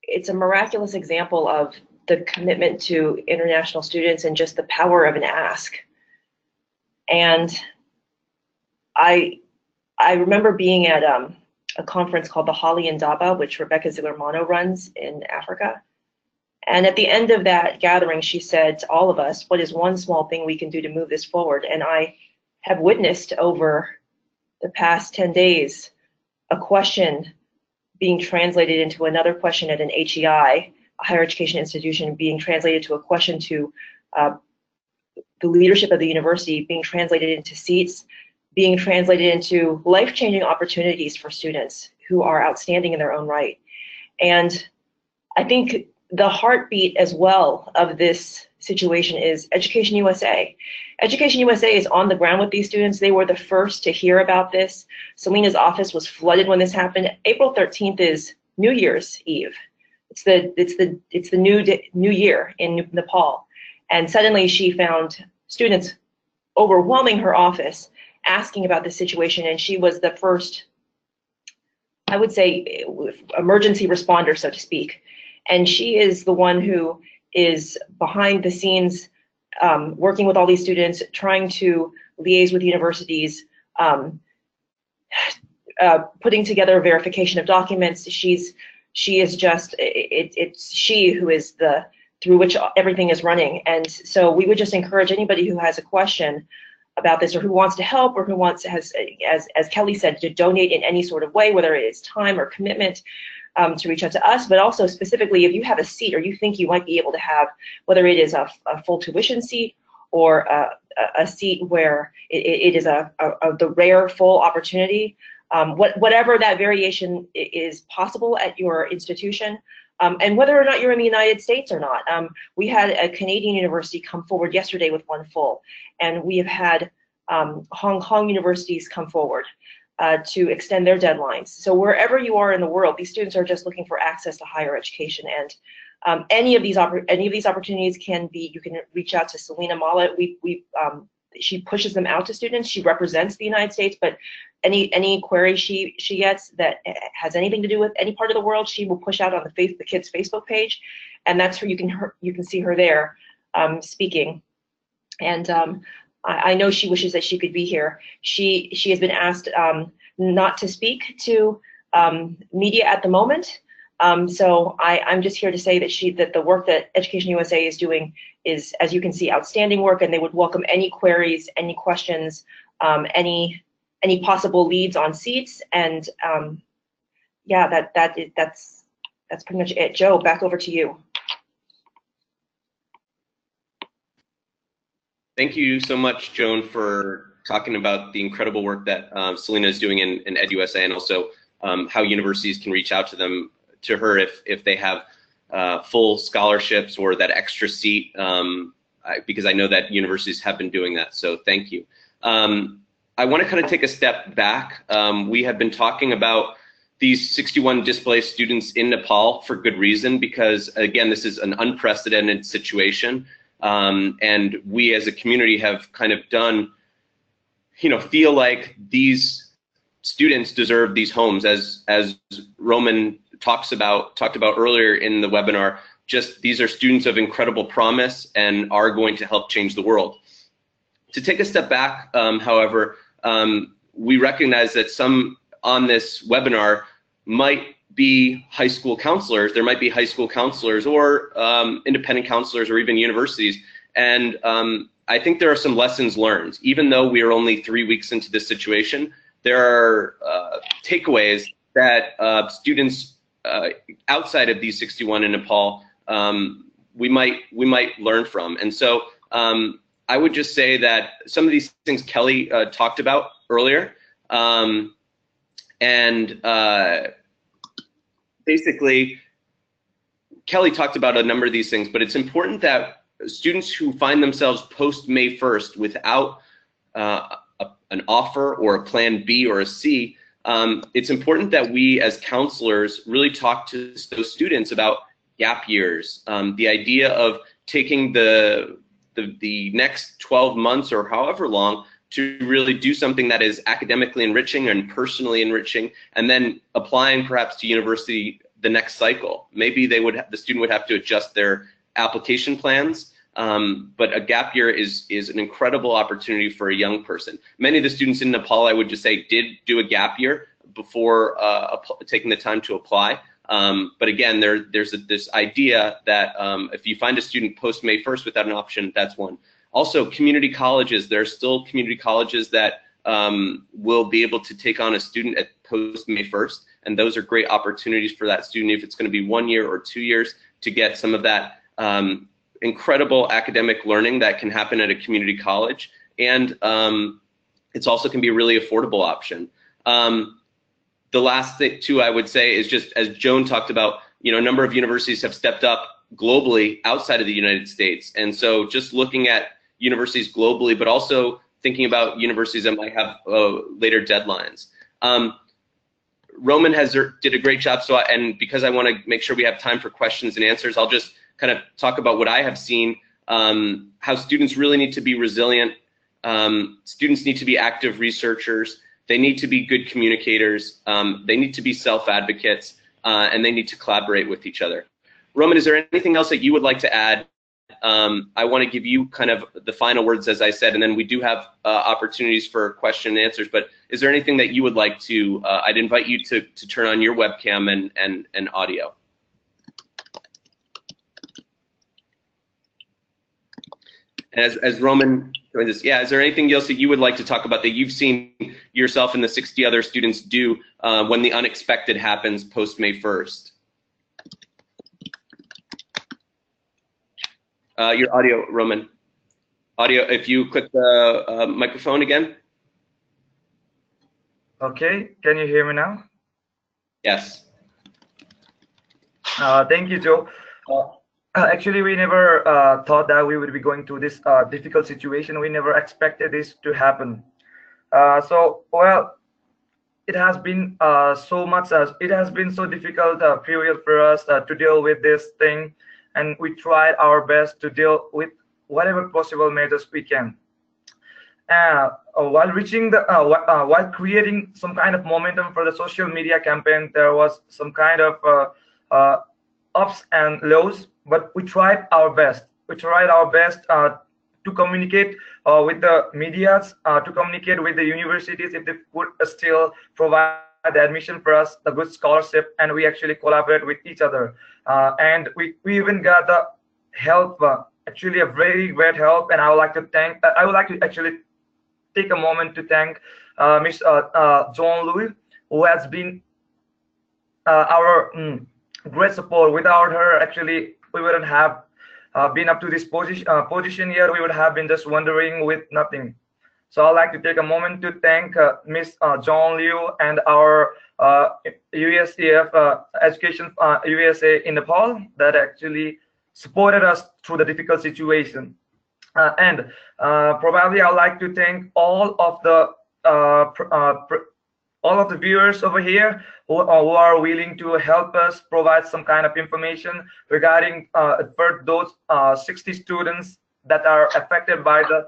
S3: it's a miraculous example of the commitment to international students and just the power of an ask. And I remember being at a conference called the Holly and Daba, which Rebecca Ziegler-Mano runs in Africa. And at the end of that gathering, she said to all of us, what is one small thing we can do to move this forward? And I have witnessed over the past 10 days a question being translated into another question at an HEI, a higher education institution, being translated to a question to the leadership of the university, being translated into seats, being translated into life-changing opportunities for students who are outstanding in their own right. And I think the heartbeat as well of this situation is Education USA. Education USA is on the ground with these students. They were the first to hear about this. Selena's office was flooded when this happened. April 13th is New Year's Eve. It's the new year in Nepal. And suddenly she found students overwhelming her office, asking about the situation, and she was the first, I would say, emergency responder, so to speak. And she is the one who is behind the scenes, working with all these students, trying to liaise with universities, putting together a verification of documents. She is just, it's she who is the, through which everything is running. And so we would just encourage anybody who has a question about this, or who wants to help, or who wants, as Kelly said, to donate in any sort of way, whether it is time or commitment, to reach out to us, but also specifically if you have a seat or you think you might be able to have, whether it is a full tuition seat or a seat where it is the rare full opportunity, whatever that variation is possible at your institution, and whether or not you're in the United States or not. We had a Canadian university come forward yesterday with one full, and we have had Hong Kong universities come forward to extend their deadlines. So wherever you are in the world, these students are just looking for access to higher education, and any of these opportunities can be. You can reach out to Selena Mala. She pushes them out to students. She represents the United States, but any query she gets that has anything to do with any part of the world, she will push out on the kids' Facebook page, and that's where you can see her there speaking. And I know she wishes that she could be here. She has been asked not to speak to media at the moment. So I'm just here to say that the work that Education USA is doing is, as you can see, outstanding work, and they would welcome any queries, any questions, any possible leads on seats. And yeah, that's pretty much it. Joe, back over to you.
S8: Thank you so much, Joan, for talking about the incredible work that Selena is doing in EdUSA, and also how universities can reach out to her if they have full scholarships or that extra seat, because I know that universities have been doing that. So thank you. I want to kind of take a step back. We have been talking about these 61 displaced students in Nepal for good reason, because again, this is an unprecedented situation. And we as a community have kind of done, feel like these students deserve these homes, as Roman talked about earlier in the webinar. Just, these are students of incredible promise and are going to help change the world. To take a step back, however, we recognize that some on this webinar might be high school counselors. There might be high school counselors or independent counselors or even universities. And I think there are some lessons learned. Even though we are only 3 weeks into this situation, there are takeaways that students outside of these 61 in Nepal we might learn from. And so I would just say that some of these things Kelly talked about earlier, basically, Kelly talked about a number of these things, but it's important that students who find themselves post May 1st without an offer or a plan B or a C, it's important that we as counselors really talk to those students about gap years, the idea of taking the next 12 months or however long to really do something that is academically enriching and personally enriching, and then applying perhaps to university the next cycle. Maybe the student would have to adjust their application plans, but a gap year is an incredible opportunity for a young person. Many of the students in Nepal, I would just say, did do a gap year before taking the time to apply. But again, there's this idea that if you find a student post May 1st without an option, that's one. Also, community colleges. There are still community colleges that will be able to take on a student at post May 1st, and those are great opportunities for that student, if it's going to be 1 year or 2 years, to get some of that incredible academic learning that can happen at a community college. And it's also can be a really affordable option. The last thing too, I would say, is just, as Joan talked about, a number of universities have stepped up globally outside of the United States. And so just looking at universities globally, but also thinking about universities that might have later deadlines. Roman did a great job. And because I want to make sure we have time for questions and answers, I'll just kind of talk about what I have seen how students really need to be resilient. Students need to be active researchers. They need to be good communicators. They need to be self-advocates, and they need to collaborate with each other. Roman, is there anything else that you would like to add? I want to give you kind of the final words, as I said, and then we do have opportunities for question and answers. But is there anything that you would like to? I'd invite you to turn on your webcam and audio. As Roman joins us, yeah, is there anything else that you would like to talk about that you've seen yourself and the 60 other students do when the unexpected happens post May 1st? Your audio, Roman. Audio, if you click the microphone again.
S7: Okay, can you hear me now?
S8: Yes.
S7: Thank you, Joe. Actually, we never thought that we would be going through this difficult situation. We never expected this to happen. Well, it has been it has been so difficult period for us to deal with this thing, and we tried our best to deal with whatever possible measures we can. While creating some kind of momentum for the social media campaign, there was some kind of ups and lows, but we tried our best. We tried our best to communicate with the medias, to communicate with the universities if they would still provide the admission for us, the good scholarship, and we actually collaborate with each other. And we even got the help, actually a very great help, and I would like to actually take a moment to thank Miss John Louis, who has been our great support. Without her, actually, we wouldn't have been up to this position here. We would have been just wondering with nothing. So I'd like to take a moment to thank Miss John Liu and our USCF Education USA in Nepal that actually supported us through the difficult situation. And probably I'd like to thank all of the viewers over here who are willing to help us provide some kind of information regarding for those 60 students that are affected by the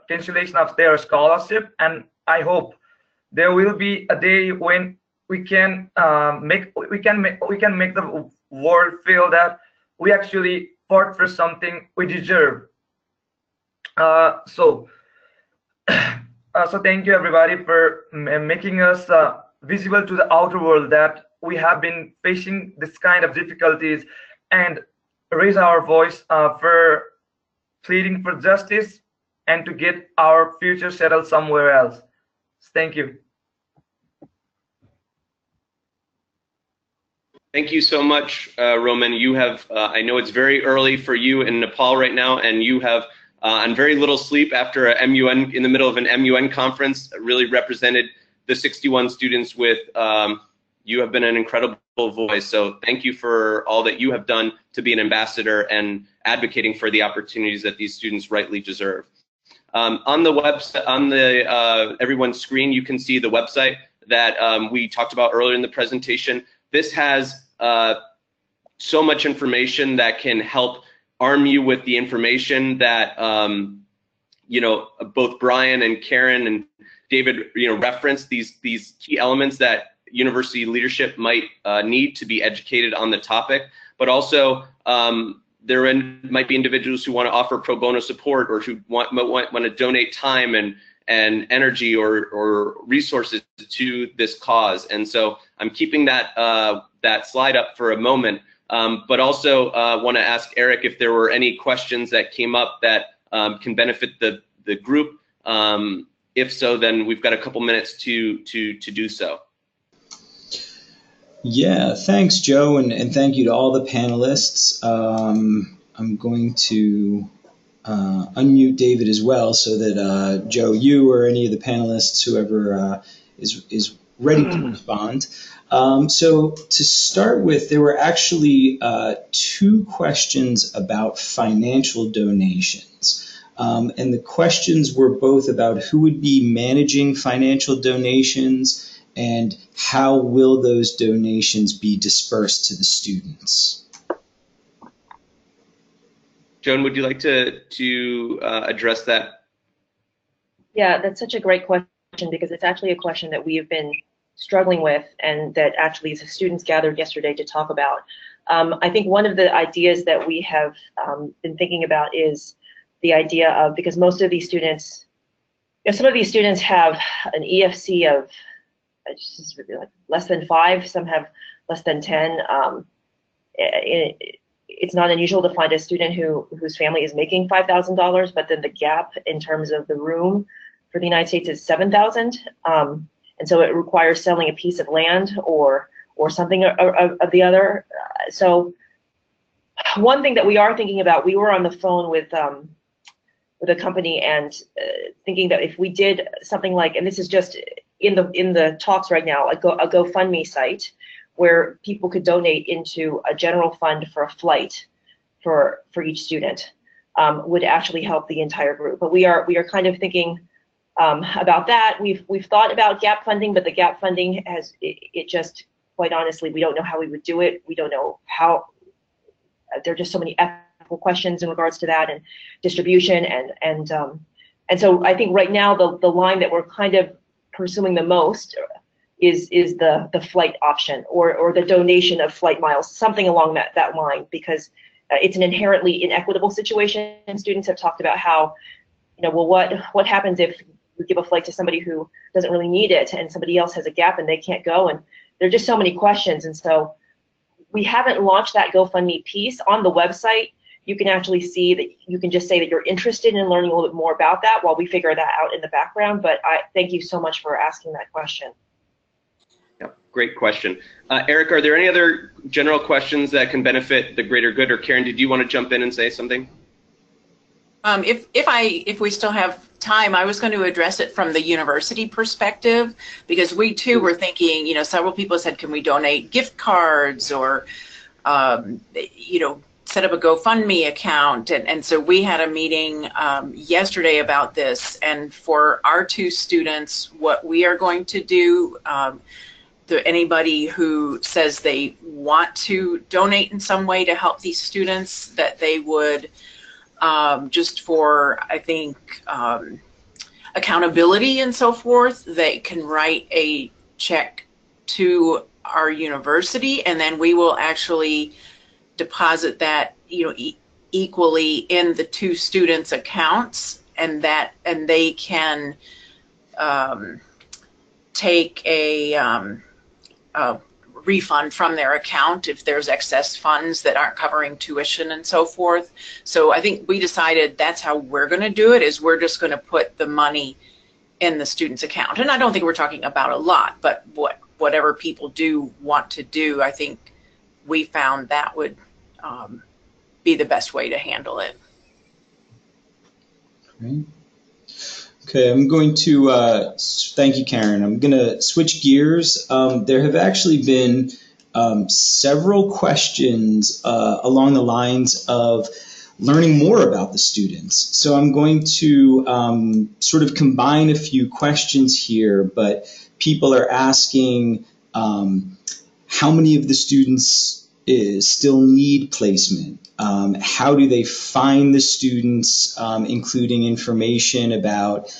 S7: cancellation of their scholarship. And I hope there will be a day when we can make the world feel that we actually fought for something we deserve. So thank you everybody for making us visible to the outer world that we have been facing this kind of difficulties, and raise our voice for pleading for justice and to get our future settled somewhere else. Thank you.
S8: Thank you so much, Roman. You have, I know it's very early for you in Nepal right now, and you have on very little sleep after a MUN, in the middle of an MUN conference, really represented the 61 students with, you have been an incredible voice. So thank you for all that you have done to be an ambassador and advocating for the opportunities that these students rightly deserve. On the website, on the everyone's screen, you can see the website that we talked about earlier in the presentation. This has so much information that can help arm you with the information that you know, both Brian and Karen and David, you know, referenced these key elements that university leadership might need to be educated on the topic, but also there might be individuals who want to offer pro bono support, or who want to donate time and energy or resources to this cause. And so I'm keeping that that slide up for a moment, but also want to ask Eric if there were any questions that came up that can benefit the group. If so, then we've got a couple minutes to do so.
S2: Yeah, thanks, Joe, and thank you to all the panelists. I'm going to unmute David as well, so that Joe, you or any of the panelists, whoever is ready to respond. So to start with, there were actually 2 questions about financial donations. And the questions were both about who would be managing financial donations and how will those donations be dispersed to the students.
S8: Joan, would you like to address that?
S3: Yeah, that's such a great question, because it's actually a question that we have been struggling with, and that actually the students gathered yesterday to talk about. I think one of the ideas that we have been thinking about is the idea of, because most of these students, some of these students have an EFC of less than 5, some have less than 10. It's not unusual to find a student whose family is making $5,000, but then the gap in terms of the room for the United States is $7,000, and so it requires selling a piece of land or something of the other. So one thing that we are thinking about, we were on the phone with a company and thinking that if we did something like, and this is just in the talks right now, a GoFundMe site where people could donate into a general fund for a flight for each student, would actually help the entire group. But we are kind of thinking about that. We've thought about gap funding, but the gap funding it just, quite honestly, we don't know how we would do it. We don't know how. There are just so many ethical questions in regards to that, and distribution, and so I think right now the line that we're kind of pursuing the most is the flight option, or the donation of flight miles, something along that line, because it's an inherently inequitable situation. And students have talked about how, well, what happens if we give a flight to somebody who doesn't really need it, and somebody else has a gap and they can't go, and there are just so many questions. And so we haven't launched that GoFundMe piece. On the website, you can actually see that you can just say that you're interested in learning a little bit more about that while we figure that out in the background. But I thank you so much for asking that question.
S8: Yeah, great question. Eric, are there any other general questions that can benefit the greater good? Or Karen, did you want to jump in and say something?
S4: If we still have time, I was going to address it from the university perspective, because we too were thinking, several people said, can we donate gift cards, or, set up a GoFundMe account. And so we had a meeting yesterday about this. And for our 2 students, what we are going to do, to anybody who says they want to donate in some way to help these students, that they would, just for, I think, accountability and so forth, they can write a check to our university, and then we will actually deposit that, equally in the 2 students' accounts, and they can take a refund from their account if there's excess funds that aren't covering tuition and so forth. So I think we decided that's how we're going to do it, is we're just going to put the money in the student's account. And I don't think we're talking about a lot, but whatever people do want to do, I think we found that would be the best way to handle it.
S2: Great. Okay, I'm going to, thank you, Karen. I'm going to switch gears. There have actually been several questions along the lines of learning more about the students. So I'm going to sort of combine a few questions here, but people are asking how many of the students still need placement? How do they find the students, including information about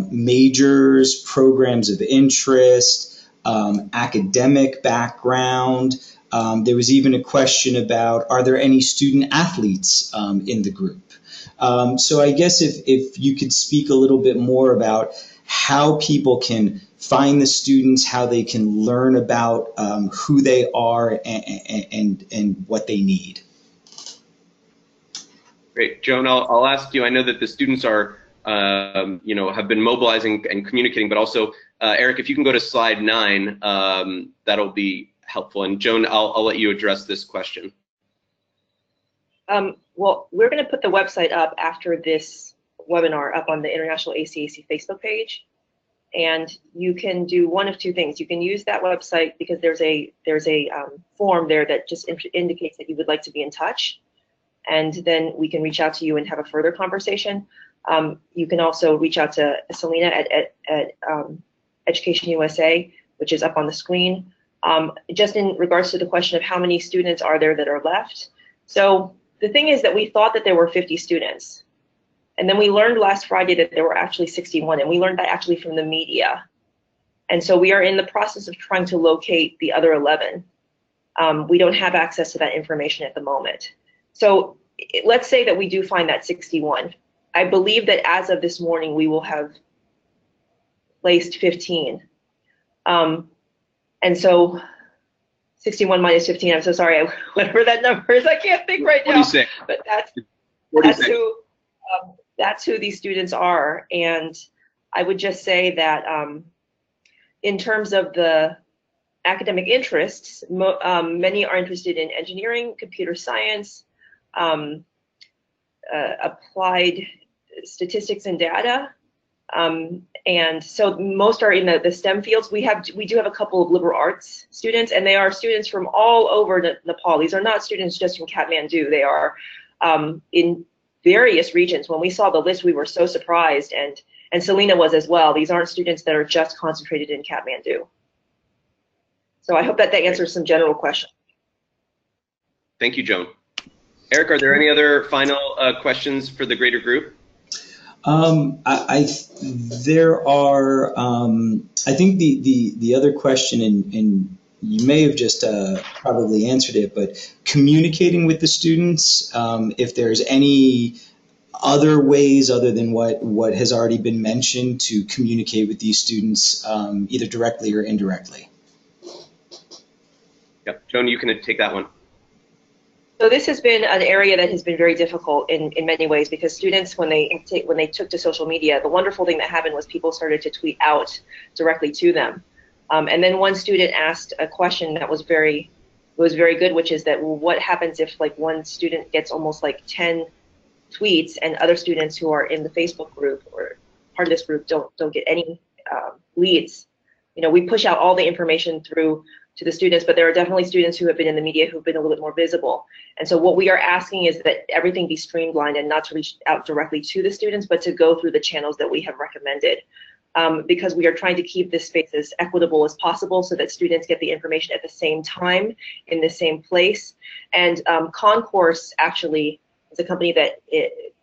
S2: majors, programs of interest, academic background? There was even a question about, are there any student athletes in the group? So I guess if you could speak a little bit more about how people can find the students, how they can learn about who they are and what they need.
S8: Great, Joan, I'll ask you, I know that the students are, have been mobilizing and communicating, but also, Eric, if you can go to slide 9, that'll be helpful. And Joan, I'll let you address this question.
S3: Well, we're going to put the website up after this webinar up on the International ACAC Facebook page. And you can do one of 2 things. You can use that website because there's a form there that just indicates that you would like to be in touch, and then we can reach out to you and have a further conversation. You can also reach out to Selena at Education USA, which is up on the screen. Just in regards to the question of how many students are there that are left. So the thing is that we thought that there were 50 students. And then we learned last Friday that there were actually 61, and we learned that actually from the media. And so we are in the process of trying to locate the other 11. We don't have access to that information at the moment. So let's say that we do find that 61. I believe that as of this morning, we will have placed 15. And so 61 minus 15, I'm so sorry, whatever that number is, I can't think right now.
S8: 46.
S3: But that's who these students are. And I would just say that in terms of the academic interests, many are interested in engineering, computer science, applied statistics and data. And so most are in the STEM fields. We do have a couple of liberal arts students, and they are students from all over Nepal. These are not students just from Kathmandu. They are in various regions. When we saw the list, we were so surprised, and Selena was as well. These aren't students that are just concentrated in Kathmandu. So I hope that answers some general questions.
S8: Thank you, Joan. Eric, are there any other final questions for the greater group?
S2: There are. I think the other question, and you may have just probably answered it, but communicating with the students, if there's any other ways other than what has already been mentioned to communicate with these students, either directly or indirectly.
S8: Yep, Joan, you can take that one.
S3: So this has been an area that has been very difficult in many ways, because students, when they took to social media, the wonderful thing that happened was people started to tweet out directly to them. And then one student asked a question that was very good, which is that, well, what happens if like one student gets almost like 10 tweets and other students who are in the Facebook group or part of this group don't get any leads? You know, we push out all the information through to the students, but there are definitely students who have been in the media who've been a little bit more visible. And so what we are asking is that everything be streamlined and not to reach out directly to the students, but to go through the channels that we have recommended. Because we are trying to keep this space as equitable as possible so that students get the information at the same time in the same place. And Concourse actually is a company that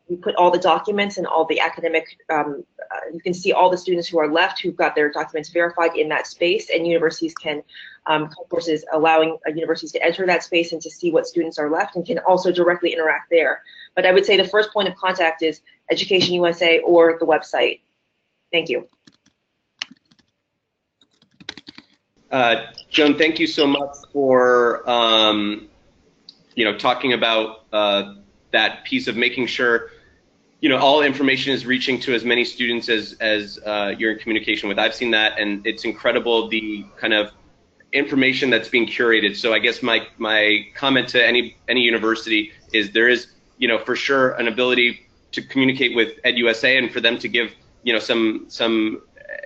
S3: we put all the documents and all the academic, you can see all the students who are left who've got their documents verified in that space, and universities can, Concourse is allowing universities to enter that space and to see what students are left and can also directly interact there. But I would say the first point of contact is Education USA or the website. Thank you.
S8: Joan, thank you so much for talking about that piece of making sure all information is reaching to as many students as you're in communication with. I've seen that, and it's incredible the kind of information that's being curated. So I guess my comment to any university is there is for sure an ability to communicate with EdUSA and for them to give some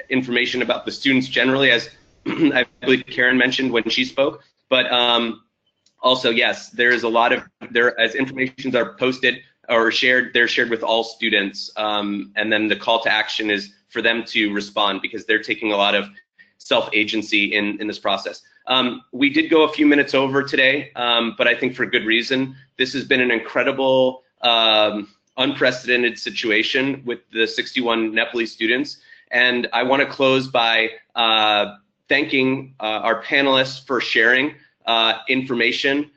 S8: information about the students generally, as I believe Karen mentioned when she spoke. But also, yes, there is a lot of as informations are posted or shared, they're shared with all students, and then the call to action is for them to respond because they're taking a lot of self-agency in this process. We did go a few minutes over today, but I think for good reason. This has been an incredible, unprecedented situation with the 61 Nepalese students, and I want to close by thanking our panelists for sharing information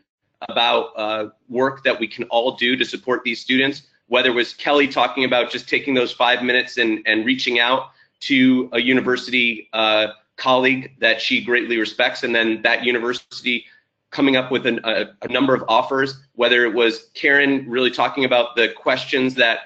S8: about work that we can all do to support these students, whether it was Kelly talking about just taking those 5 minutes and reaching out to a university colleague that she greatly respects, and then that university coming up with a number of offers, whether it was Karen really talking about the questions that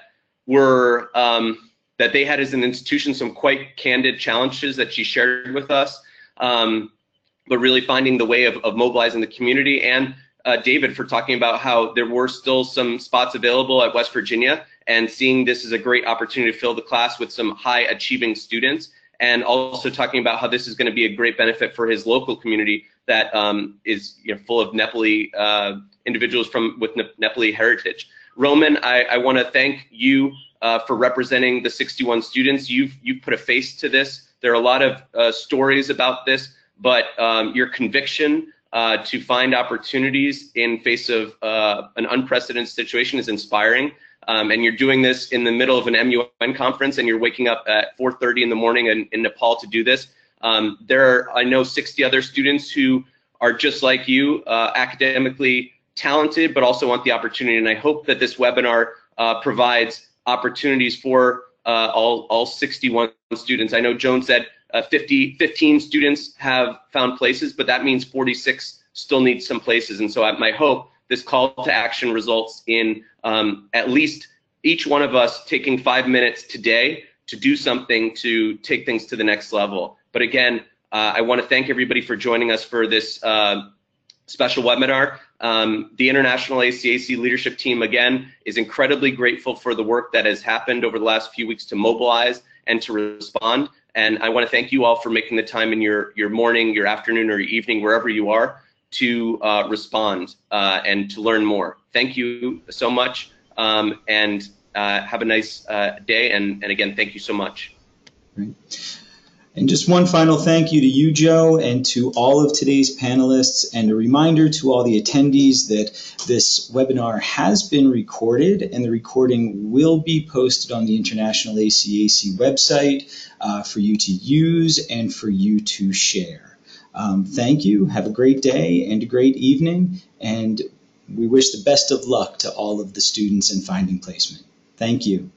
S8: were that they had as an institution, some quite candid challenges that she shared with us, but really finding the way of mobilizing the community, and David for talking about how there were still some spots available at West Virginia and seeing this as a great opportunity to fill the class with some high achieving students, and also talking about how this is going to be a great benefit for his local community that is full of Nepali individuals with Nepali heritage. Roman, I want to thank you for representing the 61 students. You've put a face to this. There are a lot of stories about this, but your conviction to find opportunities in face of an unprecedented situation is inspiring. And you're doing this in the middle of an MUN conference, and you're waking up at 4:30 in the morning in Nepal to do this. There are, I know, 60 other students who are just like you, academically talented, but also want the opportunity. And I hope that this webinar provides opportunities for all 61 students. I know Joan said 15 students have found places, but that means 46 still need some places. And so my hope, this call to action results in at least each one of us taking 5 minutes today to do something to take things to the next level. But again, I want to thank everybody for joining us for this special webinar. The International ACAC leadership team, again, is incredibly grateful for the work that has happened over the last few weeks to mobilize and to respond. And I want to thank you all for making the time in your morning, your afternoon, or your evening, wherever you are, to respond and to learn more. Thank you so much, and have a nice day. And again, thank you so much.
S2: Great. And just one final thank you to you, Joe, and to all of today's panelists, and a reminder to all the attendees that this webinar has been recorded, and the recording will be posted on the International ACAC website for you to use and for you to share. Thank you. Have a great day and a great evening, and we wish the best of luck to all of the students in finding placement. Thank you.